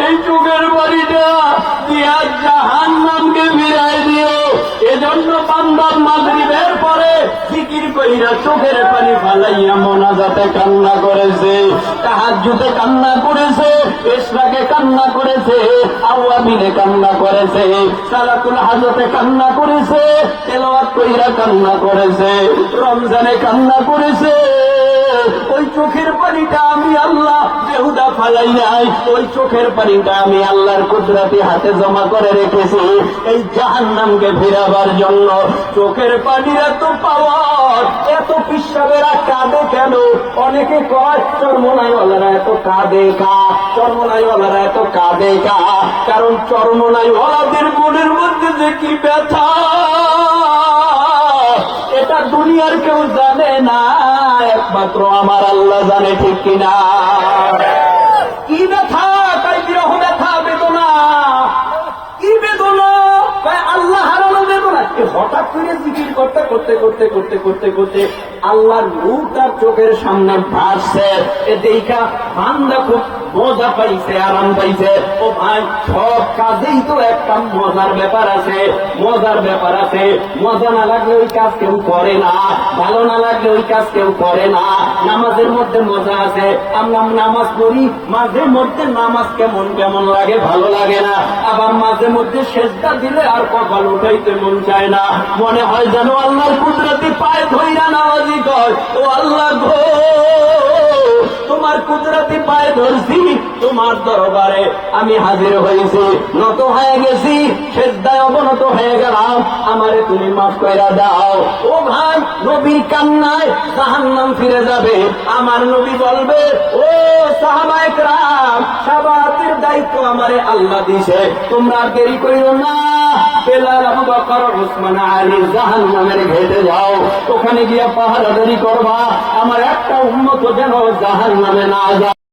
এই চোখের বাড়িটা দিয়া জাহান্নামকে ফিরাই দিও। এজন্য বান্দা মাগরিবের পরে জিকির কইরা চোখের পানি ফালাইয়া মোনাজাতে কান্না করেছে, তাহাজ্জুদে কান্না করেছে, ইশরাকে কান্না করেছে, আওয়াবিনে কান্না করেছে, সালাতুল হাজতে কান্না করেছে, তেলাওয়াত কইরা কান্না করেছে, রমজানে কান্না করেছে। ওই চোখের পানিটা আমি আল্লাহ বেহুদা ফালাই নাই, ওই চোখের পানিটা আমি আল্লাহর কুদরতি হাতে জমা করে রেখেছি এই জাহান্নামকে ফিরাবার জন্য। চোখের পানির এত পাওয়ার, এত পিসাবেরা কাঁদে কেন? অনেকে কয় চরমনাইওয়ালারা এত কাঁদে কা, চরমনাইওয়ালারা এত কাঁদে কা, কারণ চরমনাইওয়ালাদের মনের মধ্যে যে কি ব্যথা এটা দুনিয়ার কেউ জানে না, একমাত্র আমার আল্লাহ জানে, ঠিক কিনা? কি ব্যথা? তাই বিরহ ব্যথা, বেদনা। কি বেদনা? আল্লাহ হারানো বেদনা। হঠাৎ করে জিকির করতে করতে করতে করতে করতে করতে আল্লাহর নূর তার চোখের সামনে ভাসছে, এ দেখা বান্দা খুব মজা পাইছে, আরাম পাইছে। ও ভাই, সব কাজেই তো একটা মজার ব্যাপার আছে, মজার ব্যাপার আছে। মজা না লাগলে ওই কাজ কেউ করে না, ভালো না লাগলে ওই কাজ কেউ করে না। নামাজের মধ্যে মজা আছে, আমরা নামাজ পড়ি, মাঝে মধ্যে নামাজ কেমন কেমন লাগে, ভালো লাগে না। আবার মাঝে মধ্যে সেজদা দিলে আর কপাল উঠাইতে মন চায় না, মনে হয় যেন আল্লাহর কুদরতি পায়ে ধইরা নামাজি কয়, ও আল্লাহ গো, তোমার কুদরতি পায়ে ধরছি, তোমার দরবারে আমি হাজির হয়েছি, নত হয়ে গেছি, সেজদায় অবনত হয়ে গেলাম, আমারে তুমি মাফ কইরা দাও। ও ভাই, নবীর কান্নায় জাহান্নাম ফিরে যাবে। আমার নবী বলবে, ও সাহাবায়ে কেরাম, শাফাআতের দায়িত্ব আমারে আল্লাহ দিয়েছে, তোমরা দেরি করিও না। বেলাল, আবু বকর, ওসমান, আলী জাহান্নামের ঘেটে যাও, ওখানে গিয়ে পাহারাদারি করবা, আমার একটা উম্মত যেন জাহান্নামে না যায়।